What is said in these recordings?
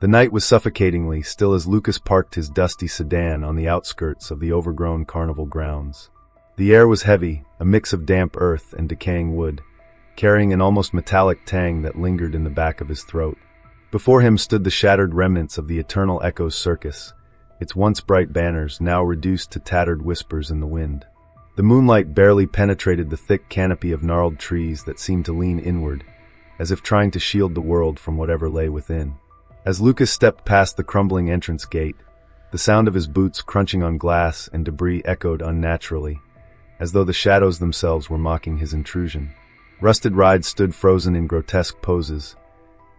The night was suffocatingly still as Lucas parked his dusty sedan on the outskirts of the overgrown carnival grounds. The air was heavy, a mix of damp earth and decaying wood, carrying an almost metallic tang that lingered in the back of his throat. Before him stood the shattered remnants of the Eternal Echoes Circus, its once bright banners now reduced to tattered whispers in the wind. The moonlight barely penetrated the thick canopy of gnarled trees that seemed to lean inward, as if trying to shield the world from whatever lay within. As Lucas stepped past the crumbling entrance gate, the sound of his boots crunching on glass and debris echoed unnaturally, as though the shadows themselves were mocking his intrusion. Rusted rides stood frozen in grotesque poses.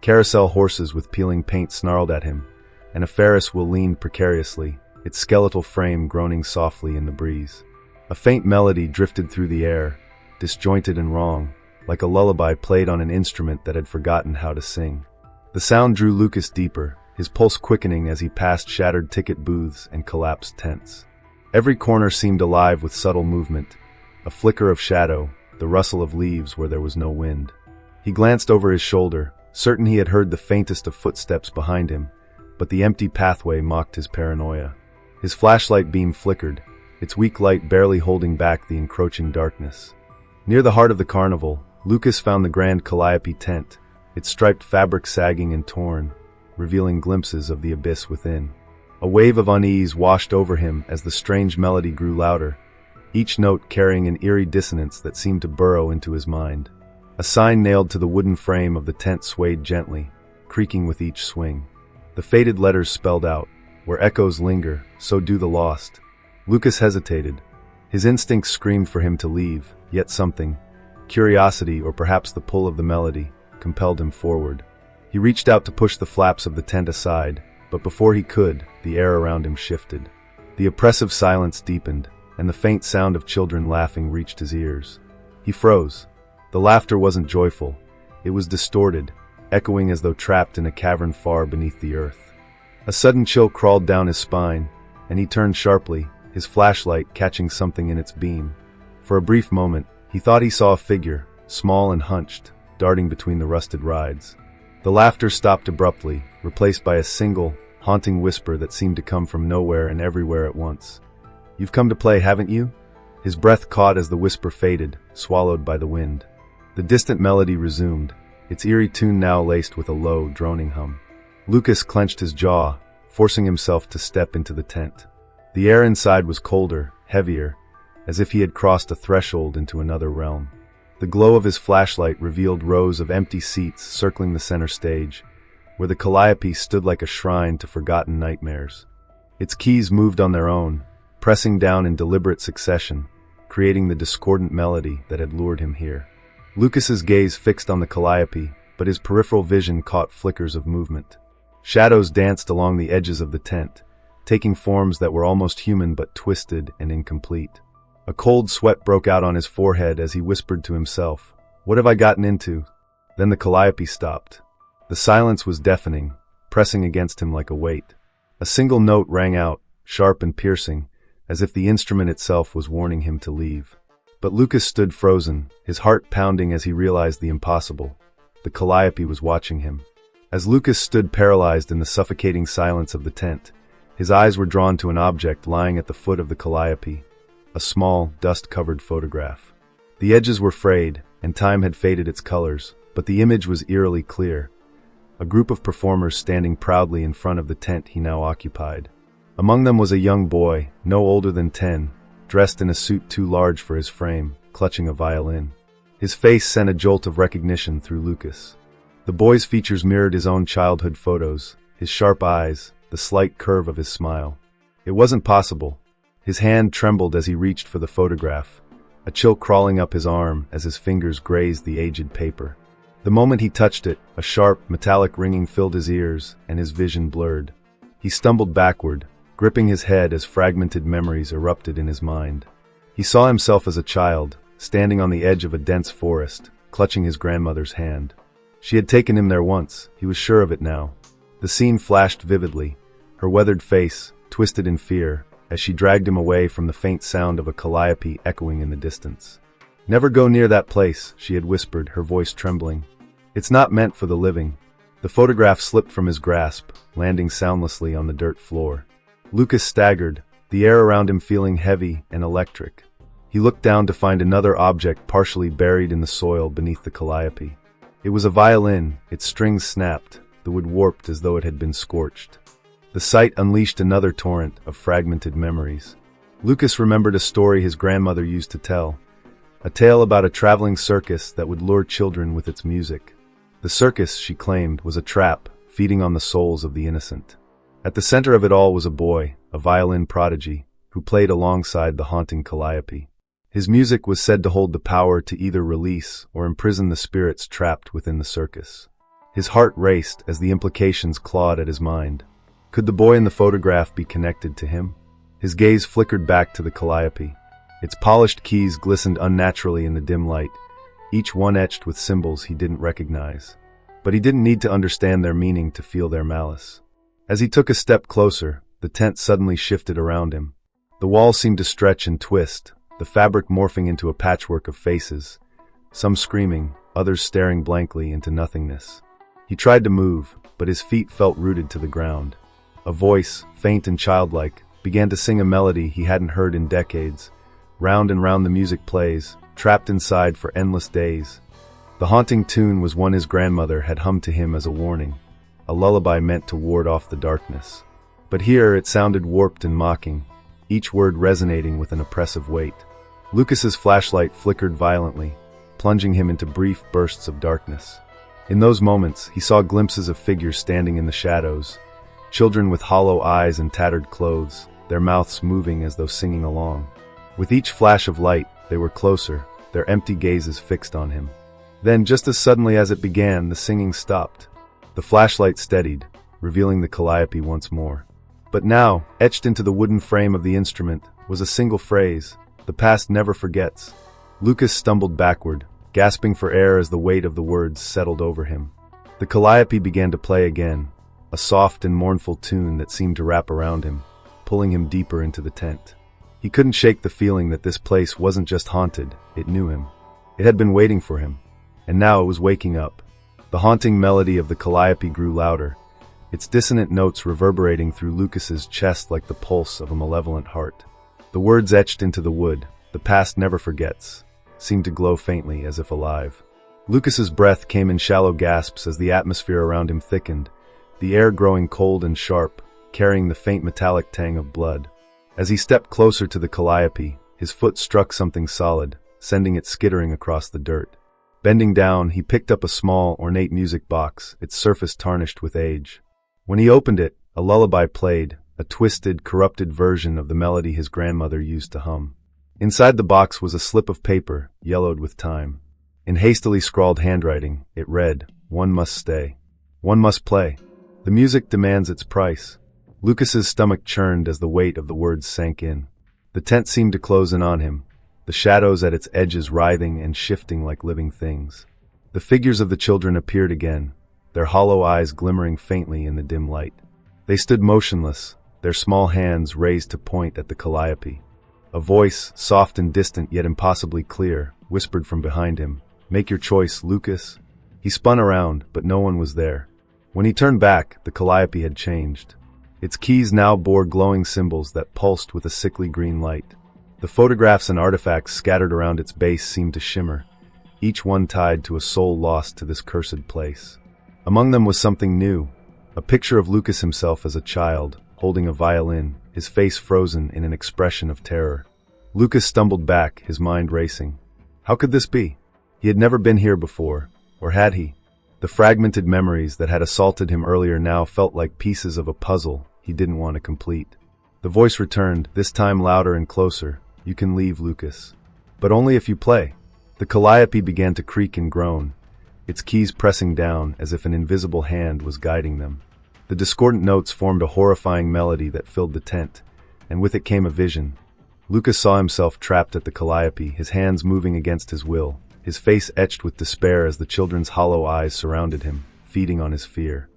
Carousel horses with peeling paint snarled at him, and a Ferris wheel leaned precariously, its skeletal frame groaning softly in the breeze. A faint melody drifted through the air, disjointed and wrong, like a lullaby played on an instrument that had forgotten how to sing. The sound drew Lucas deeper, his pulse quickening as he passed shattered ticket booths and collapsed tents. Every corner seemed alive with subtle movement, a flicker of shadow, the rustle of leaves where there was no wind. He glanced over his shoulder, certain he had heard the faintest of footsteps behind him, but the empty pathway mocked his paranoia. His flashlight beam flickered, its weak light barely holding back the encroaching darkness. Near the heart of the carnival, Lucas found the Grand Calliope tent, its striped fabric sagging and torn, revealing glimpses of the abyss within. A wave of unease washed over him as the strange melody grew louder, each note carrying an eerie dissonance that seemed to burrow into his mind. A sign nailed to the wooden frame of the tent swayed gently, creaking with each swing. The faded letters spelled out, "Where echoes linger, so do the lost." Lucas hesitated. His instincts screamed for him to leave, yet something, curiosity or perhaps the pull of the melody, compelled him forward. He reached out to push the flaps of the tent aside, but before he could, the air around him shifted. The oppressive silence deepened, and the faint sound of children laughing reached his ears. He froze. The laughter wasn't joyful. It was distorted, echoing as though trapped in a cavern far beneath the earth. A sudden chill crawled down his spine, and he turned sharply, his flashlight catching something in its beam. For a brief moment, he thought he saw a figure, small and hunched, darting between the rusted rides. The laughter stopped abruptly, replaced by a single, haunting whisper that seemed to come from nowhere and everywhere at once. "You've come to play, haven't you?" His breath caught as the whisper faded, swallowed by the wind. The distant melody resumed, its eerie tune now laced with a low, droning hum. Lucas clenched his jaw, forcing himself to step into the tent. The air inside was colder, heavier, as if he had crossed a threshold into another realm. The glow of his flashlight revealed rows of empty seats circling the center stage, where the Calliope stood like a shrine to forgotten nightmares. Its keys moved on their own, pressing down in deliberate succession, creating the discordant melody that had lured him here. Lucas's gaze fixed on the Calliope, but his peripheral vision caught flickers of movement. Shadows danced along the edges of the tent, taking forms that were almost human but twisted and incomplete. A cold sweat broke out on his forehead as he whispered to himself, "What have I gotten into?" Then the Calliope stopped. The silence was deafening, pressing against him like a weight. A single note rang out, sharp and piercing, as if the instrument itself was warning him to leave. But Lucas stood frozen, his heart pounding as he realized the impossible. The Calliope was watching him. As Lucas stood paralyzed in the suffocating silence of the tent, his eyes were drawn to an object lying at the foot of the Calliope, a small, dust-covered photograph. The edges were frayed, and time had faded its colors, but the image was eerily clear. A group of performers standing proudly in front of the tent he now occupied. Among them was a young boy, no older than 10, dressed in a suit too large for his frame, clutching a violin. His face sent a jolt of recognition through Lucas. The boy's features mirrored his own childhood photos, his sharp eyes, the slight curve of his smile. It wasn't possible. His hand trembled as he reached for the photograph, a chill crawling up his arm as his fingers grazed the aged paper. The moment he touched it, a sharp, metallic ringing filled his ears, and his vision blurred. He stumbled backward, gripping his head as fragmented memories erupted in his mind. He saw himself as a child, standing on the edge of a dense forest, clutching his grandmother's hand. She had taken him there once, he was sure of it now. The scene flashed vividly, her weathered face, twisted in fear, as she dragged him away from the faint sound of a calliope echoing in the distance. "Never go near that place," she had whispered, her voice trembling. "It's not meant for the living." The photograph slipped from his grasp, landing soundlessly on the dirt floor. Lucas staggered, the air around him feeling heavy and electric. He looked down to find another object partially buried in the soil beneath the calliope. It was a violin, its strings snapped, the wood warped as though it had been scorched. The sight unleashed another torrent of fragmented memories. Lucas remembered a story his grandmother used to tell, a tale about a traveling circus that would lure children with its music. The circus, she claimed, was a trap, feeding on the souls of the innocent. At the center of it all was a boy, a violin prodigy, who played alongside the haunting calliope. His music was said to hold the power to either release or imprison the spirits trapped within the circus. His heart raced as the implications clawed at his mind. Could the boy in the photograph be connected to him? His gaze flickered back to the calliope. Its polished keys glistened unnaturally in the dim light, each one etched with symbols he didn't recognize. But he didn't need to understand their meaning to feel their malice. As he took a step closer, the tent suddenly shifted around him. The walls seemed to stretch and twist, the fabric morphing into a patchwork of faces, some screaming, others staring blankly into nothingness. He tried to move, but his feet felt rooted to the ground. A voice, faint and childlike, began to sing a melody he hadn't heard in decades. Round and round the music plays, trapped inside for endless days. The haunting tune was one his grandmother had hummed to him as a warning, a lullaby meant to ward off the darkness. But here it sounded warped and mocking, each word resonating with an oppressive weight. Lucas's flashlight flickered violently, plunging him into brief bursts of darkness. In those moments, he saw glimpses of figures standing in the shadows, children with hollow eyes and tattered clothes, their mouths moving as though singing along. With each flash of light, they were closer, their empty gazes fixed on him. Then, just as suddenly as it began, the singing stopped. The flashlight steadied, revealing the calliope once more. But now, etched into the wooden frame of the instrument, was a single phrase, "The past never forgets." Lucas stumbled backward, gasping for air as the weight of the words settled over him. The calliope began to play again, a soft and mournful tune that seemed to wrap around him, pulling him deeper into the tent. He couldn't shake the feeling that this place wasn't just haunted, it knew him. It had been waiting for him, and now it was waking up. The haunting melody of the calliope grew louder, its dissonant notes reverberating through Lucas's chest like the pulse of a malevolent heart. The words etched into the wood, "The past never forgets," seemed to glow faintly as if alive. Lucas's breath came in shallow gasps as the atmosphere around him thickened, the air growing cold and sharp, carrying the faint metallic tang of blood. As he stepped closer to the calliope, his foot struck something solid, sending it skittering across the dirt. Bending down, he picked up a small, ornate music box, its surface tarnished with age. When he opened it, a lullaby played, a twisted, corrupted version of the melody his grandmother used to hum. Inside the box was a slip of paper, yellowed with time. In hastily scrawled handwriting, it read, "One must stay. One must play. The music demands its price." Lucas's stomach churned as the weight of the words sank in. The tent seemed to close in on him, the shadows at its edges writhing and shifting like living things. The figures of the children appeared again, their hollow eyes glimmering faintly in the dim light. They stood motionless, their small hands raised to point at the calliope. A voice, soft and distant yet impossibly clear, whispered from behind him, "Make your choice, Lucas." He spun around, but no one was there. When he turned back, the calliope had changed. Its keys now bore glowing symbols that pulsed with a sickly green light. The photographs and artifacts scattered around its base seemed to shimmer, each one tied to a soul lost to this cursed place. Among them was something new, a picture of Lucas himself as a child, holding a violin, his face frozen in an expression of terror. Lucas stumbled back, his mind racing. How could this be? He had never been here before, or had he? The fragmented memories that had assaulted him earlier now felt like pieces of a puzzle he didn't want to complete. The voice returned, this time louder and closer. "You can leave, Lucas. But only if you play." The calliope began to creak and groan, its keys pressing down as if an invisible hand was guiding them. The discordant notes formed a horrifying melody that filled the tent, and with it came a vision. Lucas saw himself trapped at the calliope, his hands moving against his will, his face etched with despair as the children's hollow eyes surrounded him, feeding on his fear.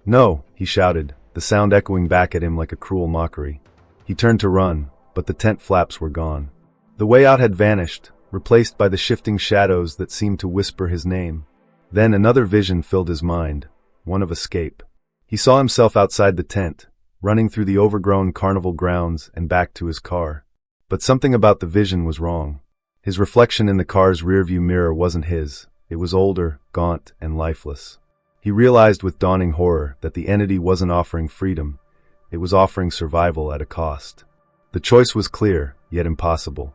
"No," he shouted, the sound echoing back at him like a cruel mockery. He turned to run, but the tent flaps were gone. The way out had vanished, replaced by the shifting shadows that seemed to whisper his name. Then another vision filled his mind, one of escape. He saw himself outside the tent, running through the overgrown carnival grounds and back to his car. But something about the vision was wrong. His reflection in the car's rearview mirror wasn't his. It was older, gaunt, and lifeless. He realized with dawning horror that the entity wasn't offering freedom. It was offering survival at a cost. The choice was clear, yet impossible.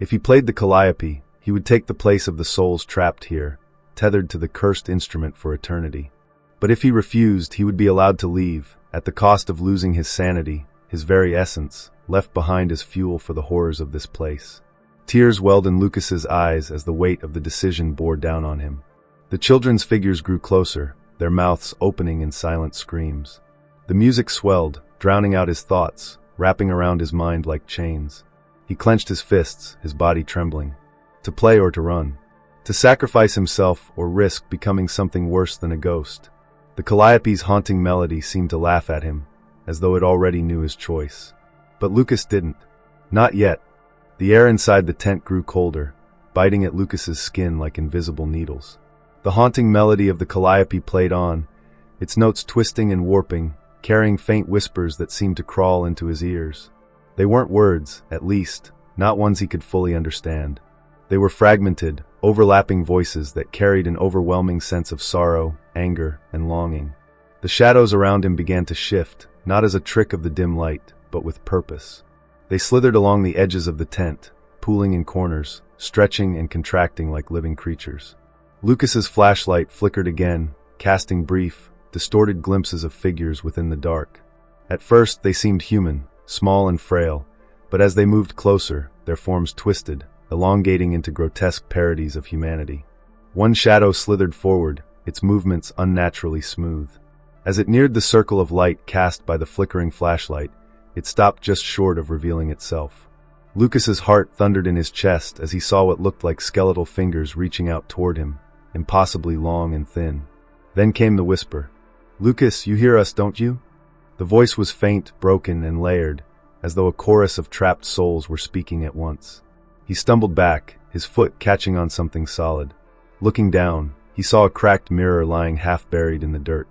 If he played the Calliope, he would take the place of the souls trapped here, tethered to the cursed instrument for eternity. But if he refused, he would be allowed to leave, at the cost of losing his sanity, his very essence, left behind as fuel for the horrors of this place. Tears welled in Lucas's eyes as the weight of the decision bore down on him. The children's figures grew closer, their mouths opening in silent screams. The music swelled, drowning out his thoughts, wrapping around his mind like chains. He clenched his fists, his body trembling. To play or to run. To sacrifice himself or risk becoming something worse than a ghost. The Calliope's haunting melody seemed to laugh at him, as though it already knew his choice. But Lucas didn't. Not yet. The air inside the tent grew colder, biting at Lucas's skin like invisible needles. The haunting melody of the Calliope played on, its notes twisting and warping, carrying faint whispers that seemed to crawl into his ears. They weren't words, at least, not ones he could fully understand. They were fragmented, overlapping voices that carried an overwhelming sense of sorrow, anger, and longing. The shadows around him began to shift, not as a trick of the dim light, but with purpose. They slithered along the edges of the tent, pooling in corners, stretching and contracting like living creatures. Lucas's flashlight flickered again, casting brief, distorted glimpses of figures within the dark. At first, they seemed human, small and frail, but as they moved closer, their forms twisted, elongating into grotesque parodies of humanity. One shadow slithered forward, its movements unnaturally smooth. As it neared the circle of light cast by the flickering flashlight, it stopped just short of revealing itself. Lucas's heart thundered in his chest as he saw what looked like skeletal fingers reaching out toward him, impossibly long and thin. Then came the whisper. "Lucas, you hear us, don't you?" The voice was faint, broken, and layered, as though a chorus of trapped souls were speaking at once. He stumbled back, his foot catching on something solid. Looking down, he saw a cracked mirror lying half-buried in the dirt.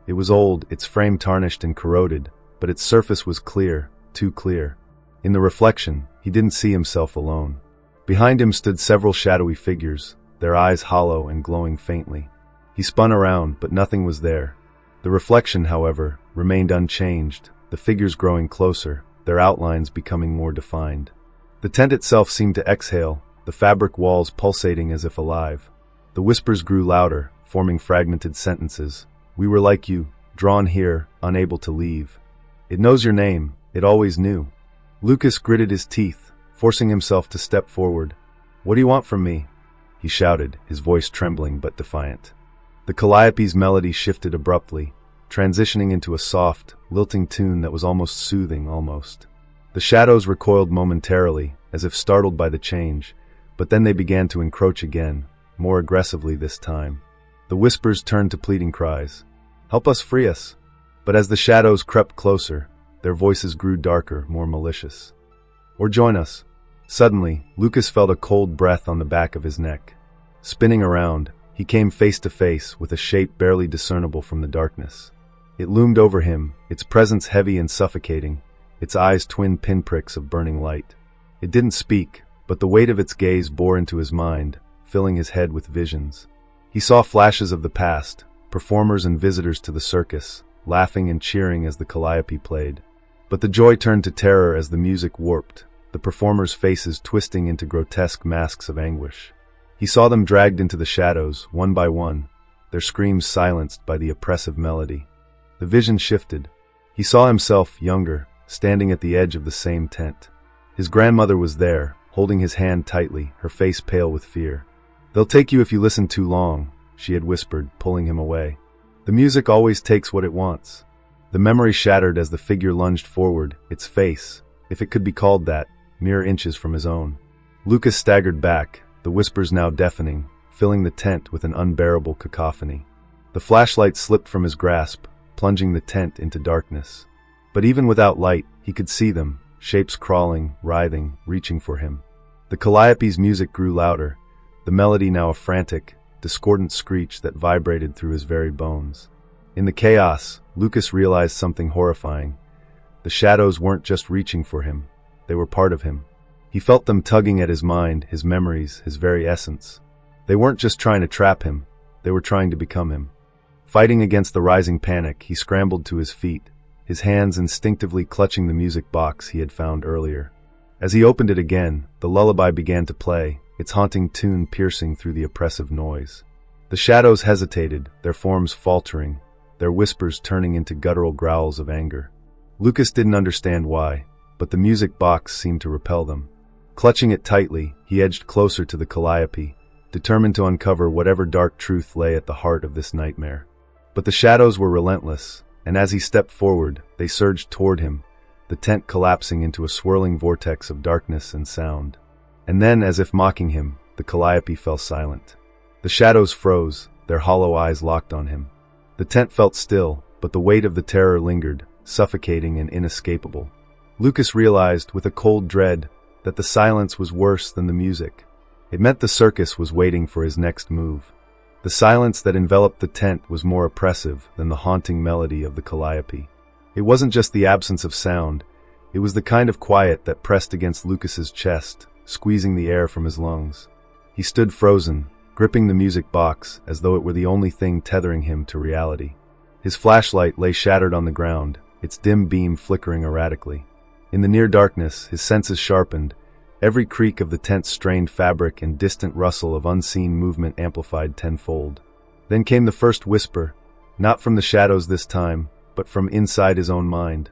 It was old, its frame tarnished and corroded, but its surface was clear, too clear. In the reflection, he didn't see himself alone. Behind him stood several shadowy figures, their eyes hollow and glowing faintly. He spun around, but nothing was there. The reflection, however, remained unchanged, the figures growing closer, their outlines becoming more defined. The tent itself seemed to exhale, the fabric walls pulsating as if alive. The whispers grew louder, forming fragmented sentences. "We were like you, drawn here, unable to leave. It knows your name, it always knew." Lucas gritted his teeth, forcing himself to step forward. "What do you want from me?" he shouted, his voice trembling but defiant. The Calliope's melody shifted abruptly, transitioning into a soft, lilting tune that was almost soothing, almost. The shadows recoiled momentarily, as if startled by the change, but then they began to encroach again, more aggressively this time. The whispers turned to pleading cries. "Help us, free us!" But as the shadows crept closer, their voices grew darker, more malicious. "Or join us." Suddenly, Lucas felt a cold breath on the back of his neck. Spinning around, he came face to face with a shape barely discernible from the darkness. It loomed over him, its presence heavy and suffocating, its eyes twin pinpricks of burning light. It didn't speak, but the weight of its gaze bore into his mind, filling his head with visions. He saw flashes of the past, performers and visitors to the circus, laughing and cheering as the Calliope played. But the joy turned to terror as the music warped, the performers' faces twisting into grotesque masks of anguish. He saw them dragged into the shadows, one by one, their screams silenced by the oppressive melody. The vision shifted. He saw himself, younger, standing at the edge of the same tent. His grandmother was there, holding his hand tightly, her face pale with fear. "They'll take you if you listen too long," she had whispered, pulling him away. "The music always takes what it wants." The memory shattered as the figure lunged forward, its face, if it could be called that, mere inches from his own. Lucas staggered back, the whispers now deafening, filling the tent with an unbearable cacophony. The flashlight slipped from his grasp, plunging the tent into darkness. But even without light, he could see them, shapes crawling, writhing, reaching for him. The Calliope's music grew louder, the melody now a frantic, discordant screech that vibrated through his very bones. In the chaos, Lucas realized something horrifying. The shadows weren't just reaching for him, they were part of him. He felt them tugging at his mind, his memories, his very essence. They weren't just trying to trap him, they were trying to become him. Fighting against the rising panic, he scrambled to his feet, his hands instinctively clutching the music box he had found earlier. As he opened it again, the lullaby began to play, its haunting tune piercing through the oppressive noise. The shadows hesitated, their forms faltering, their whispers turning into guttural growls of anger. Lucas didn't understand why, but the music box seemed to repel them. Clutching it tightly, he edged closer to the Calliope, determined to uncover whatever dark truth lay at the heart of this nightmare. But the shadows were relentless, and as he stepped forward, they surged toward him, the tent collapsing into a swirling vortex of darkness and sound. And then, as if mocking him, the Calliope fell silent. The shadows froze, their hollow eyes locked on him. The tent felt still, but the weight of the terror lingered, suffocating and inescapable. Lucas realized, with a cold dread, that the silence was worse than the music. It meant the circus was waiting for his next move. The silence that enveloped the tent was more oppressive than the haunting melody of the Calliope. It wasn't just the absence of sound, it was the kind of quiet that pressed against Lucas's chest, squeezing the air from his lungs. He stood frozen, gripping the music box as though it were the only thing tethering him to reality. His flashlight lay shattered on the ground, its dim beam flickering erratically. In the near darkness, his senses sharpened, every creak of the tent's strained fabric and distant rustle of unseen movement amplified tenfold. Then came the first whisper, not from the shadows this time, but from inside his own mind.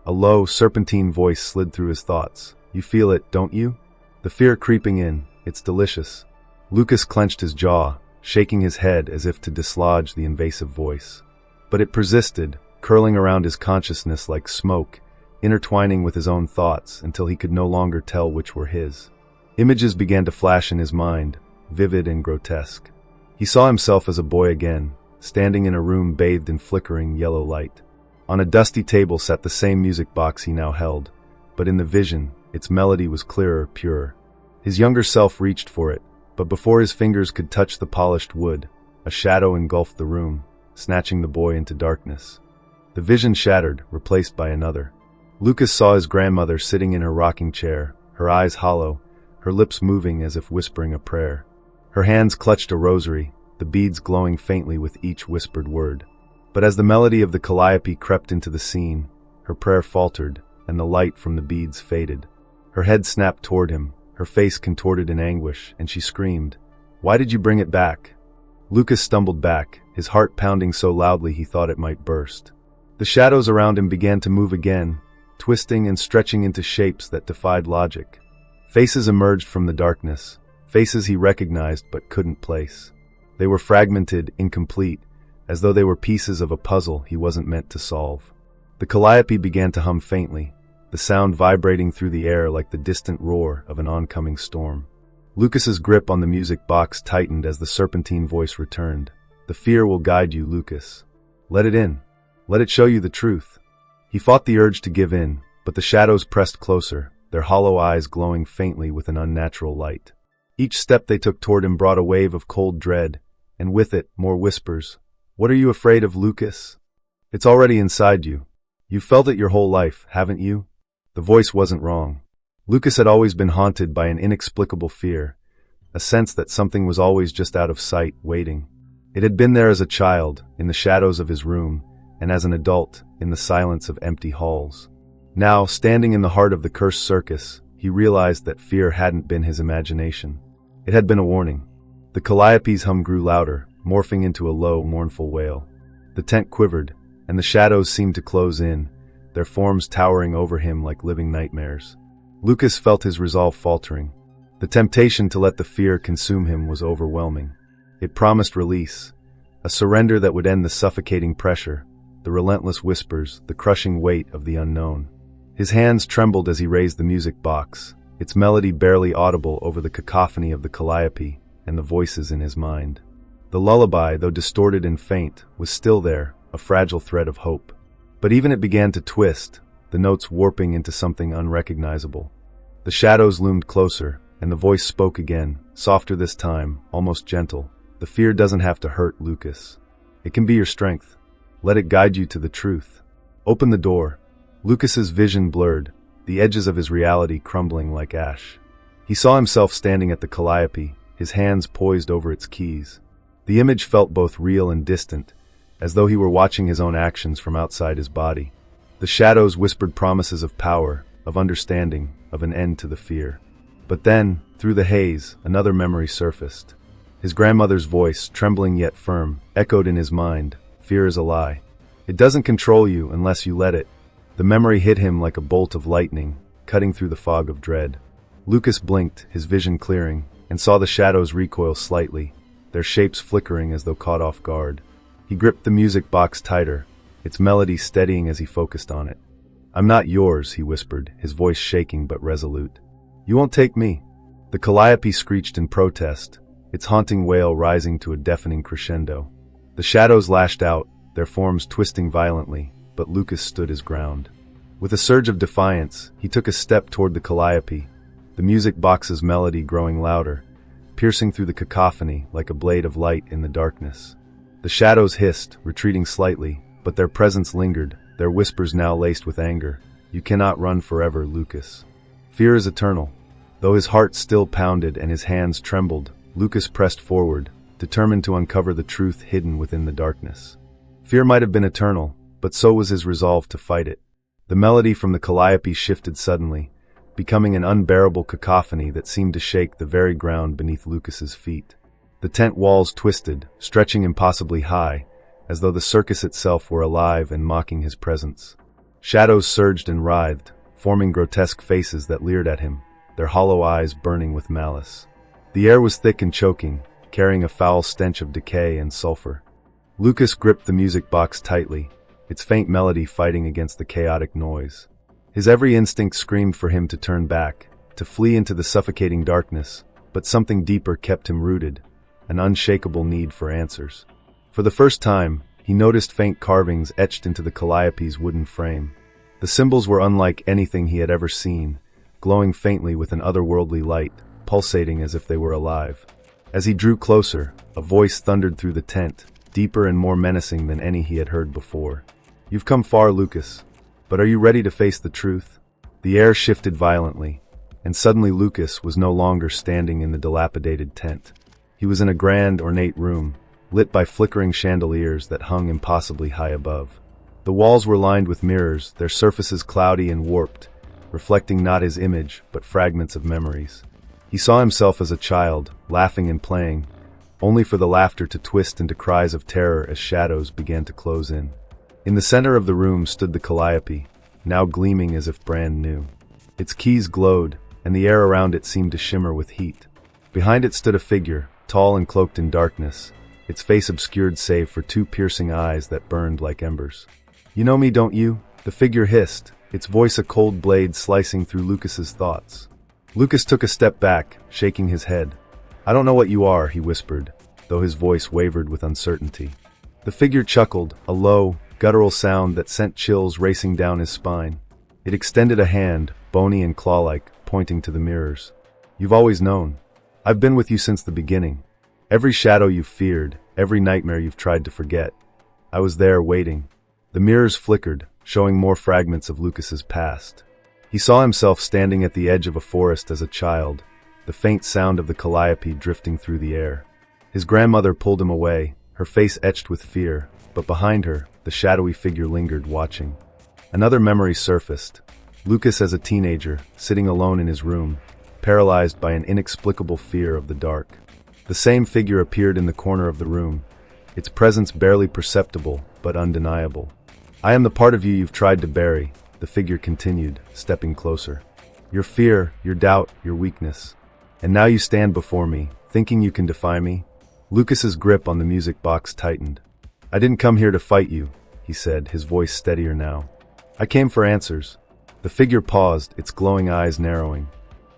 A low, serpentine voice slid through his thoughts. "You feel it, don't you? The fear creeping in, it's delicious." Lucas clenched his jaw, shaking his head as if to dislodge the invasive voice. But it persisted, curling around his consciousness like smoke, intertwining with his own thoughts until he could no longer tell which were his. Images began to flash in his mind, vivid and grotesque. He saw himself as a boy again, standing in a room bathed in flickering yellow light. On a dusty table sat the same music box he now held, but in the vision, its melody was clearer, purer. His younger self reached for it, but before his fingers could touch the polished wood, a shadow engulfed the room, snatching the boy into darkness. The vision shattered, replaced by another. Lucas saw his grandmother sitting in her rocking chair, her eyes hollow, her lips moving as if whispering a prayer. Her hands clutched a rosary, the beads glowing faintly with each whispered word. But as the melody of the Calliope crept into the scene, her prayer faltered, and the light from the beads faded. Her head snapped toward him, her face contorted in anguish, and she screamed, "Why did you bring it back?" Lucas stumbled back, his heart pounding so loudly he thought it might burst. The shadows around him began to move again, twisting and stretching into shapes that defied logic. Faces emerged from the darkness, faces he recognized but couldn't place. They were fragmented, incomplete, as though they were pieces of a puzzle he wasn't meant to solve. The Calliope began to hum faintly, the sound vibrating through the air like the distant roar of an oncoming storm. Lucas's grip on the music box tightened as the serpentine voice returned. "The fear will guide you, Lucas. Let it in. Let it show you the truth." He fought the urge to give in, but the shadows pressed closer, their hollow eyes glowing faintly with an unnatural light. Each step they took toward him brought a wave of cold dread, and with it, more whispers. "What are you afraid of, Lucas? It's already inside you. You've felt it your whole life, haven't you?" The voice wasn't wrong. Lucas had always been haunted by an inexplicable fear, a sense that something was always just out of sight, waiting. It had been there as a child, in the shadows of his room, and as an adult, in the silence of empty halls. Now, standing in the heart of the cursed circus, he realized that fear hadn't been his imagination. It had been a warning. The Calliope's hum grew louder, morphing into a low, mournful wail. The tent quivered, and the shadows seemed to close in, their forms towering over him like living nightmares. Lucas felt his resolve faltering. The temptation to let the fear consume him was overwhelming. It promised release, a surrender that would end the suffocating pressure, the relentless whispers, the crushing weight of the unknown. His hands trembled as he raised the music box, its melody barely audible over the cacophony of the Calliope and the voices in his mind. The lullaby, though distorted and faint, was still there, a fragile thread of hope. But even it began to twist, the notes warping into something unrecognizable. The shadows loomed closer, and the voice spoke again, softer this time, almost gentle. "The fear doesn't have to hurt, Lucas. It can be your strength. Let it guide you to the truth. Open the door. Lucas's vision blurred, the edges of his reality crumbling like ash. He saw himself standing at the Calliope, his hands poised over its keys. The image felt both real and distant, as though he were watching his own actions from outside his body. The shadows whispered promises of power, of understanding, of an end to the fear. But then, through the haze, another memory surfaced. His grandmother's voice, trembling yet firm, echoed in his mind, "Fear is a lie. It doesn't control you unless you let it." The memory hit him like a bolt of lightning, cutting through the fog of dread. Lucas blinked, his vision clearing, and saw the shadows recoil slightly, their shapes flickering as though caught off guard. He gripped the music box tighter, its melody steadying as he focused on it. "I'm not yours," he whispered, his voice shaking but resolute. "You won't take me." The Calliope screeched in protest, its haunting wail rising to a deafening crescendo. The shadows lashed out, their forms twisting violently, but Lucas stood his ground. With a surge of defiance, he took a step toward the Calliope, the music box's melody growing louder, piercing through the cacophony like a blade of light in the darkness. The shadows hissed, retreating slightly, but their presence lingered, their whispers now laced with anger. "You cannot run forever, Lucas. Fear is eternal." Though his heart still pounded and his hands trembled, Lucas pressed forward, determined to uncover the truth hidden within the darkness. Fear might have been eternal, but so was his resolve to fight it. The melody from the Calliope shifted suddenly, becoming an unbearable cacophony that seemed to shake the very ground beneath Lucas's feet. The tent walls twisted, stretching impossibly high, as though the circus itself were alive and mocking his presence. Shadows surged and writhed, forming grotesque faces that leered at him, their hollow eyes burning with malice. The air was thick and choking, carrying a foul stench of decay and sulfur. Lucas gripped the music box tightly, its faint melody fighting against the chaotic noise. His every instinct screamed for him to turn back, to flee into the suffocating darkness, but something deeper kept him rooted, an unshakable need for answers. For the first time, he noticed faint carvings etched into the Calliope's wooden frame. The symbols were unlike anything he had ever seen, glowing faintly with an otherworldly light, pulsating as if they were alive. As he drew closer, a voice thundered through the tent, deeper and more menacing than any he had heard before. "You've come far, Lucas, but are you ready to face the truth?" The air shifted violently, and suddenly Lucas was no longer standing in the dilapidated tent. He was in a grand, ornate room, lit by flickering chandeliers that hung impossibly high above. The walls were lined with mirrors, their surfaces cloudy and warped, reflecting not his image, but fragments of memories. He saw himself as a child, laughing and playing, only for the laughter to twist into cries of terror as shadows began to close in. In the center of the room stood the Calliope, now gleaming as if brand new. Its keys glowed, and the air around it seemed to shimmer with heat. Behind it stood a figure, tall and cloaked in darkness, its face obscured save for two piercing eyes that burned like embers. "You know me, don't you?" the figure hissed, its voice a cold blade slicing through Lucas's thoughts. Lucas took a step back, shaking his head. "I don't know what you are," he whispered, though his voice wavered with uncertainty. The figure chuckled, a low, guttural sound that sent chills racing down his spine. It extended a hand, bony and claw-like, pointing to the mirrors. "You've always known. I've been with you since the beginning. Every shadow you've feared, every nightmare you've tried to forget. I was there waiting." The mirrors flickered, showing more fragments of Lucas's past. He saw himself standing at the edge of a forest as a child, the faint sound of the Calliope drifting through the air. His grandmother pulled him away, her face etched with fear, but behind her, the shadowy figure lingered, watching. Another memory surfaced. Lucas as a teenager, sitting alone in his room, paralyzed by an inexplicable fear of the dark. The same figure appeared in the corner of the room, its presence barely perceptible, but undeniable. "I am the part of you you've tried to bury," the figure continued, stepping closer. "Your fear, your doubt, your weakness. And now you stand before me, thinking you can defy me?" Lucas's grip on the music box tightened. "I didn't come here to fight you," he said, his voice steadier now. "I came for answers." The figure paused, its glowing eyes narrowing.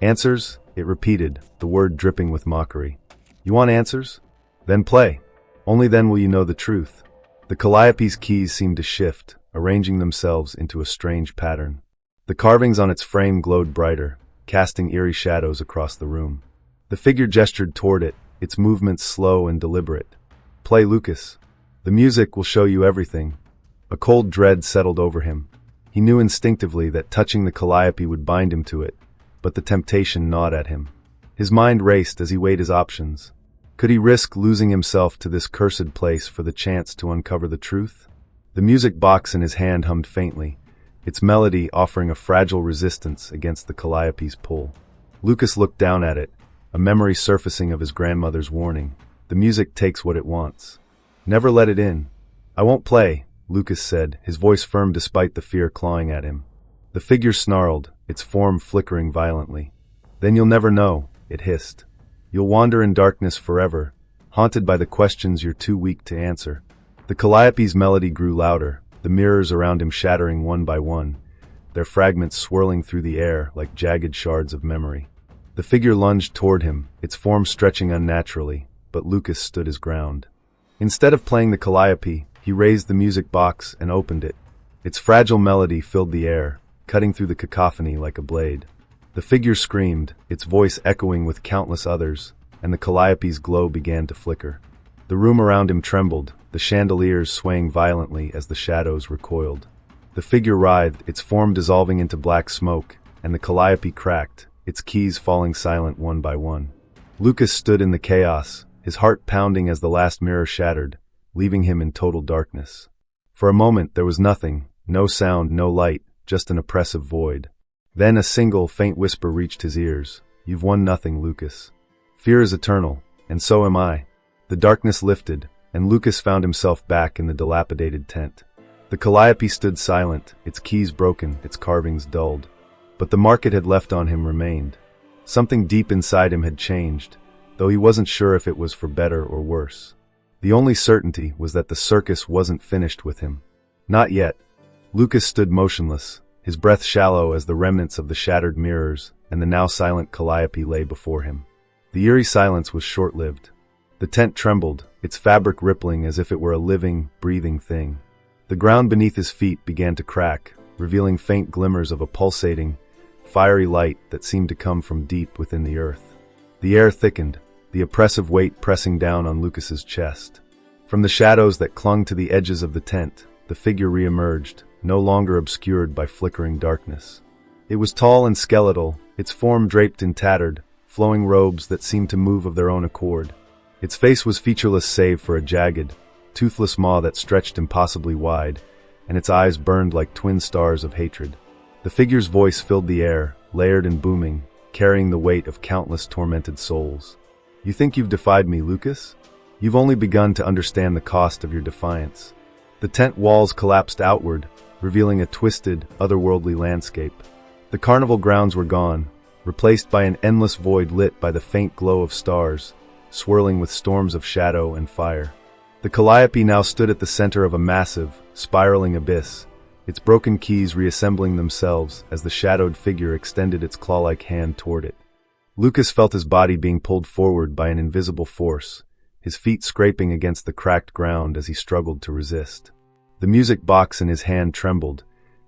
"Answers?" it repeated, the word dripping with mockery. "You want answers? Then play. Only then will you know the truth." The Calliope's keys seemed to shift, arranging themselves into a strange pattern. The carvings on its frame glowed brighter, casting eerie shadows across the room. The figure gestured toward it, its movements slow and deliberate. "Play, Lucas. The music will show you everything. A cold dread settled over him. He knew instinctively that touching the calliope would bind him to it, but the temptation gnawed at him. His mind raced as he weighed his options. Could he risk losing himself to this cursed place for the chance to uncover the truth? The music box in his hand hummed faintly, its melody offering a fragile resistance against the calliope's pull. Lucas looked down at it, a memory surfacing of his grandmother's warning. The music takes what it wants. Never let it in. I won't play, Lucas said, his voice firm despite the fear clawing at him. The figure snarled, its form flickering violently. Then you'll never know, it hissed. You'll wander in darkness forever, haunted by the questions you're too weak to answer. The calliope's melody grew louder, the mirrors around him shattering one by one, their fragments swirling through the air like jagged shards of memory. The figure lunged toward him, its form stretching unnaturally, but Lucas stood his ground. Instead of playing the calliope, he raised the music box and opened it. Its fragile melody filled the air, cutting through the cacophony like a blade. The figure screamed, its voice echoing with countless others, and the calliope's glow began to flicker. The room around him trembled, the chandeliers swaying violently as the shadows recoiled. The figure writhed, its form dissolving into black smoke, and the calliope cracked, its keys falling silent one by one. Lucas stood in the chaos, his heart pounding as the last mirror shattered, leaving him in total darkness. For a moment there was nothing, no sound, no light, just an oppressive void. Then a single, faint whisper reached his ears. You've won nothing, Lucas. Fear is eternal, and so am I. The darkness lifted, and Lucas found himself back in the dilapidated tent. The calliope stood silent, its keys broken, its carvings dulled. But the mark it had left on him remained. Something deep inside him had changed, though he wasn't sure if it was for better or worse. The only certainty was that the circus wasn't finished with him. Not yet. Lucas stood motionless, his breath shallow as the remnants of the shattered mirrors and the now silent calliope lay before him. The eerie silence was short-lived. The tent trembled, its fabric rippling as if it were a living, breathing thing. The ground beneath his feet began to crack, revealing faint glimmers of a pulsating, fiery light that seemed to come from deep within the earth. The air thickened, the oppressive weight pressing down on Lucas's chest. From the shadows that clung to the edges of the tent, the figure re-emerged, no longer obscured by flickering darkness. It was tall and skeletal, its form draped in tattered, flowing robes that seemed to move of their own accord. Its face was featureless save for a jagged, toothless maw that stretched impossibly wide, and its eyes burned like twin stars of hatred. The figure's voice filled the air, layered and booming, carrying the weight of countless tormented souls. You think you've defied me, Lucas? You've only begun to understand the cost of your defiance. The tent walls collapsed outward, revealing a twisted, otherworldly landscape. The carnival grounds were gone, replaced by an endless void lit by the faint glow of stars, swirling with storms of shadow and fire. The calliope now stood at the center of a massive, spiraling abyss, its broken keys reassembling themselves as the shadowed figure extended its claw-like hand toward it. Lucas felt his body being pulled forward by an invisible force, his feet scraping against the cracked ground as he struggled to resist. The music box in his hand trembled,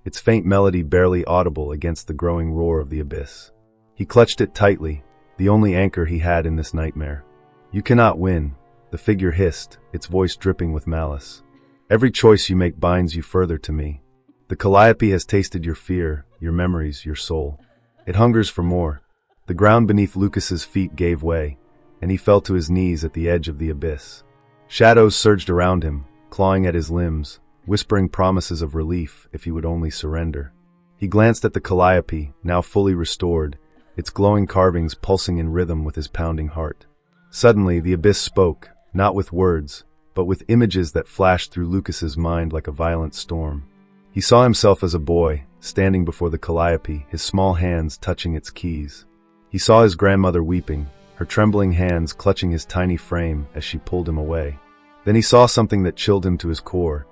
its faint melody barely audible against the growing roar of the abyss. He clutched it tightly, the only anchor he had in this nightmare. You cannot win, the figure hissed, its voice dripping with malice. Every choice you make binds you further to me. The calliope has tasted your fear, your memories, your soul. It hungers for more. The ground beneath Lucas's feet gave way, and he fell to his knees at the edge of the abyss. Shadows surged around him, clawing at his limbs, whispering promises of relief if he would only surrender. He glanced at the calliope, now fully restored, its glowing carvings pulsing in rhythm with his pounding heart. Suddenly, the abyss spoke, not with words, but with images that flashed through Lucas's mind like a violent storm. He saw himself as a boy, standing before the calliope, his small hands touching its keys. He saw his grandmother weeping, her trembling hands clutching his tiny frame as she pulled him away. Then he saw something that chilled him to his core.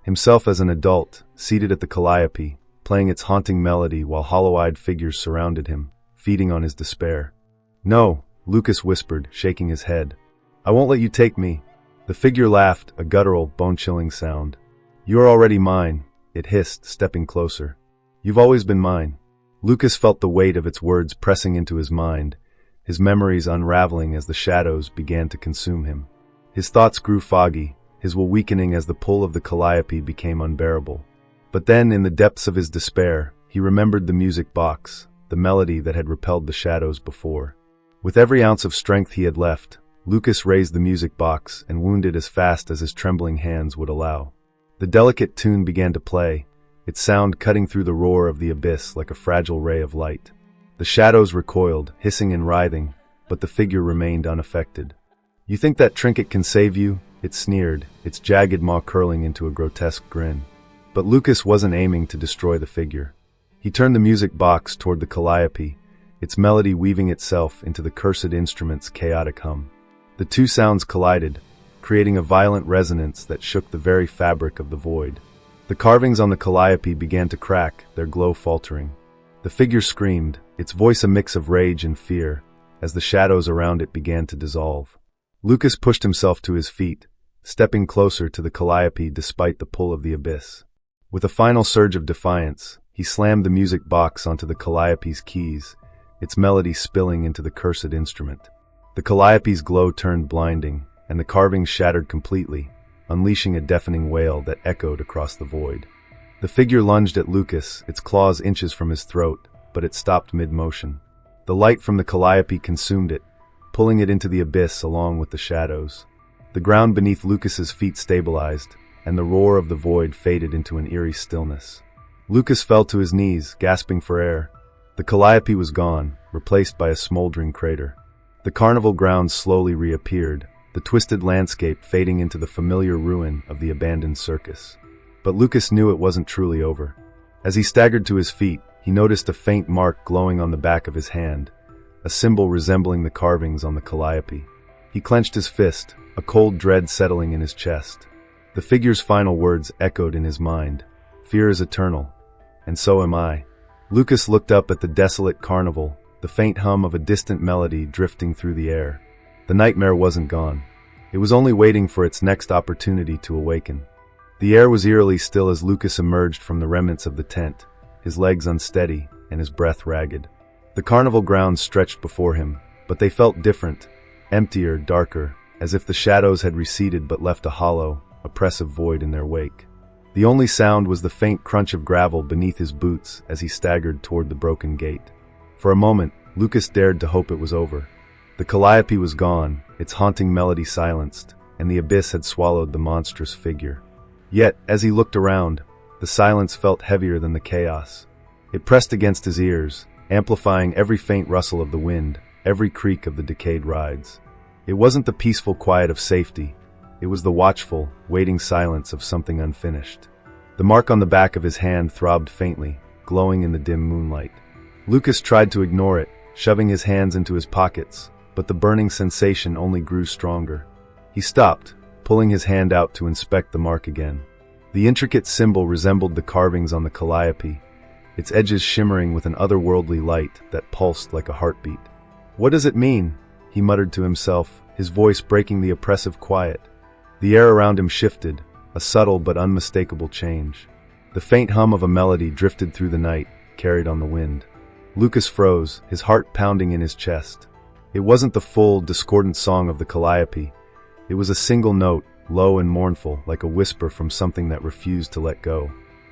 Himself as an adult, seated at the calliope, playing its haunting melody while hollow-eyed figures surrounded him, feeding on his despair. No, Lucas whispered, shaking his head. I won't let you take me. The figure laughed, a guttural, bone-chilling sound. You are already mine, it hissed, stepping closer. You've always been mine. Lucas felt the weight of its words pressing into his mind, his memories unraveling as the shadows began to consume him. His thoughts grew foggy, his will weakening as the pull of the calliope became unbearable. But then, in the depths of his despair, he remembered the music box, the melody that had repelled the shadows before. With every ounce of strength he had left, Lucas raised the music box and wound it as fast as his trembling hands would allow. The delicate tune began to play, its sound cutting through the roar of the abyss like a fragile ray of light. The shadows recoiled, hissing and writhing, but the figure remained unaffected. "You think that trinket can save you?" it sneered, its jagged maw curling into a grotesque grin. But Lucas wasn't aiming to destroy the figure. He turned the music box toward the calliope, its melody weaving itself into the cursed instrument's chaotic hum. The two sounds collided, creating a violent resonance that shook the very fabric of the void. The carvings on the calliope began to crack, their glow faltering. The figure screamed, its voice a mix of rage and fear, as the shadows around it began to dissolve. Lucas pushed himself to his feet, stepping closer to the calliope despite the pull of the abyss. With a final surge of defiance, he slammed the music box onto the calliope's keys, its melody spilling into the cursed instrument. The calliope's glow turned blinding, and the carvings shattered completely, unleashing a deafening wail that echoed across the void. The figure lunged at Lucas, its claws inches from his throat, but it stopped mid-motion. The light from the calliope consumed it, pulling it into the abyss along with the shadows. The ground beneath Lucas's feet stabilized, and the roar of the void faded into an eerie stillness. Lucas fell to his knees, gasping for air. The calliope was gone, replaced by a smoldering crater. The carnival grounds slowly reappeared, the twisted landscape fading into the familiar ruin of the abandoned circus. But Lucas knew it wasn't truly over. As he staggered to his feet, he noticed a faint mark glowing on the back of his hand, a symbol resembling the carvings on the calliope. He clenched his fist, a cold dread settling in his chest. The figure's final words echoed in his mind. "Fear is eternal, and so am I." Lucas looked up at the desolate carnival, the faint hum of a distant melody drifting through the air. The nightmare wasn't gone. It was only waiting for its next opportunity to awaken. The air was eerily still as Lucas emerged from the remnants of the tent, his legs unsteady and his breath ragged. The carnival grounds stretched before him, but they felt different, emptier, darker, as if the shadows had receded but left a hollow, oppressive void in their wake. The only sound was the faint crunch of gravel beneath his boots as he staggered toward the broken gate. For a moment, Lucas dared to hope it was over. The calliope was gone, its haunting melody silenced, and the abyss had swallowed the monstrous figure. Yet, as he looked around, the silence felt heavier than the chaos. It pressed against his ears, amplifying every faint rustle of the wind, every creak of the decayed rides. It wasn't the peaceful quiet of safety. It was the watchful, waiting silence of something unfinished. The mark on the back of his hand throbbed faintly, glowing in the dim moonlight. Lucas tried to ignore it, shoving his hands into his pockets, but the burning sensation only grew stronger. He stopped, pulling his hand out to inspect the mark again. The intricate symbol resembled the carvings on the calliope, its edges shimmering with an otherworldly light that pulsed like a heartbeat. "What does it mean?" he muttered to himself, his voice breaking the oppressive quiet. The air around him shifted, a subtle but unmistakable change. The faint hum of a melody drifted through the night, carried on the wind. Lucas froze, his heart pounding in his chest. It wasn't the full, discordant song of the calliope. It was a single note, low and mournful, like a whisper from something that refused to let go.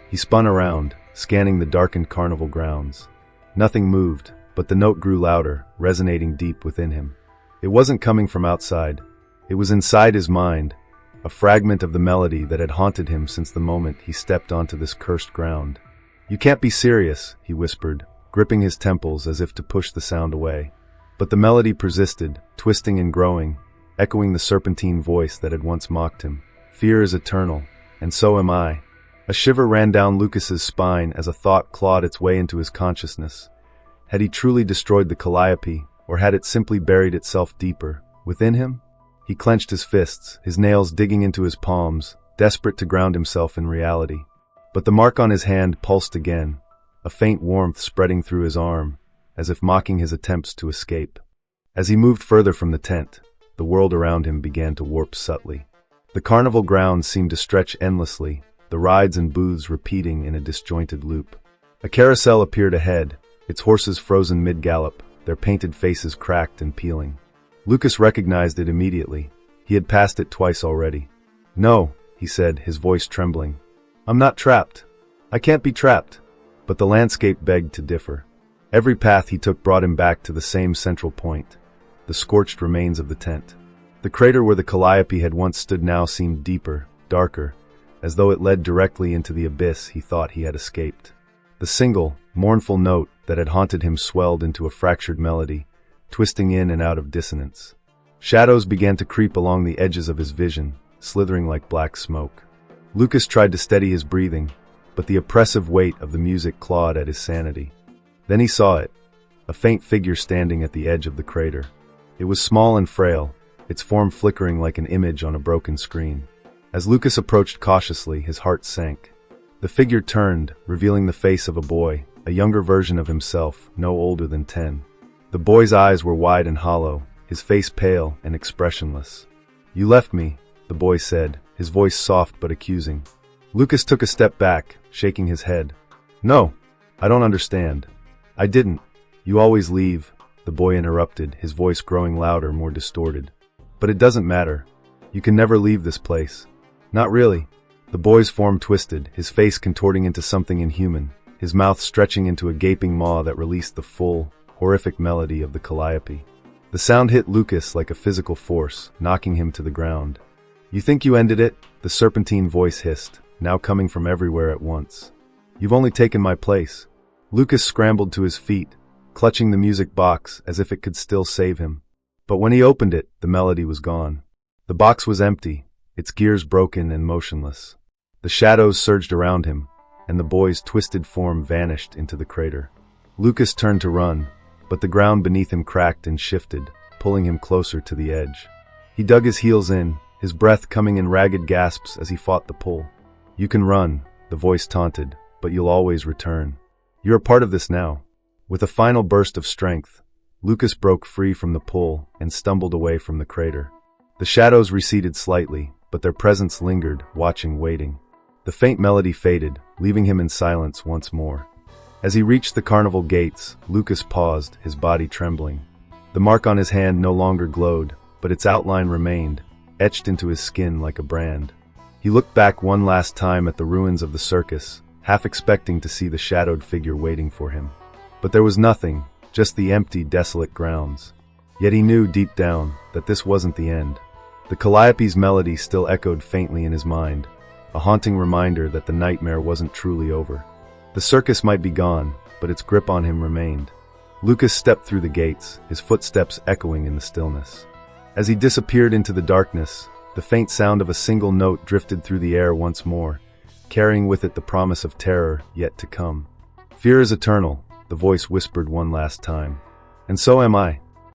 He spun around, scanning the darkened carnival grounds. Nothing moved, but the note grew louder, resonating deep within him. It wasn't coming from outside. It was inside his mind, a fragment of the melody that had haunted him since the moment he stepped onto this cursed ground. "You can't be serious," he whispered, gripping his temples as if to push the sound away. But the melody persisted, twisting and growing, echoing the serpentine voice that had once mocked him. "Fear is eternal, and so am I." A shiver ran down Lucas's spine as a thought clawed its way into his consciousness. Had he truly destroyed the calliope, or had it simply buried itself deeper, within him? He clenched his fists, his nails digging into his palms, desperate to ground himself in reality. But the mark on his hand pulsed again, a faint warmth spreading through his arm, as if mocking his attempts to escape. As he moved further from the tent, the world around him began to warp subtly. The carnival grounds seemed to stretch endlessly, the rides and booths repeating in a disjointed loop. A carousel appeared ahead, its horses frozen mid-gallop, their painted faces cracked and peeling. Lucas recognized it immediately. He had passed it twice already. "No," he said, his voice trembling. "I'm not trapped. I can't be trapped." But the landscape begged to differ. Every path he took brought him back to the same central point, the scorched remains of the tent. The crater where the Calliope had once stood now seemed deeper, darker, as though it led directly into the abyss he thought he had escaped. The single, mournful note that had haunted him swelled into a fractured melody, twisting in and out of dissonance. Shadows began to creep along the edges of his vision, slithering like black smoke. Lucas tried to steady his breathing, but the oppressive weight of the music clawed at his sanity. Then he saw it, a faint figure standing at the edge of the crater. It was small and frail, its form flickering like an image on a broken screen. As Lucas approached cautiously, his heart sank. The figure turned, revealing the face of a boy, a younger version of himself, no older than 10. The boy's eyes were wide and hollow, his face pale and expressionless. "You left me," the boy said, his voice soft but accusing. Lucas took a step back, shaking his head. "No, I don't understand." "I didn't. You always leave," the boy interrupted, his voice growing louder, more distorted. "But it doesn't matter. You can never leave this place." "Not really." The boy's form twisted, his face contorting into something inhuman, his mouth stretching into a gaping maw that released the full, horrific melody of the Calliope. The sound hit Lucas like a physical force, knocking him to the ground. "You think you ended it?" the serpentine voice hissed, now coming from everywhere at once. "You've only taken my place." Lucas scrambled to his feet, clutching the music box as if it could still save him. But when he opened it, the melody was gone. The box was empty, its gears broken and motionless. The shadows surged around him, and the boy's twisted form vanished into the crater. Lucas turned to run, but the ground beneath him cracked and shifted, pulling him closer to the edge. He dug his heels in, his breath coming in ragged gasps as he fought the pull. "You can run," the voice taunted, "but you'll always return. You're a part of this now." With a final burst of strength, Lucas broke free from the pull and stumbled away from the crater. The shadows receded slightly, but their presence lingered, watching, waiting. The faint melody faded, leaving him in silence once more. As he reached the carnival gates, Lucas paused, his body trembling. The mark on his hand no longer glowed, but its outline remained, etched into his skin like a brand. He looked back one last time at the ruins of the circus, half expecting to see the shadowed figure waiting for him. But there was nothing, just the empty, desolate grounds. Yet he knew deep down that this wasn't the end. The Calliope's melody still echoed faintly in his mind, a haunting reminder that the nightmare wasn't truly over. The circus might be gone, but its grip on him remained. Lucas stepped through the gates, his footsteps echoing in the stillness. As he disappeared into the darkness, the faint sound of a single note drifted through the air once more, carrying with it the promise of terror yet to come. "Fear is eternal," the voice whispered one last time. "And so am I."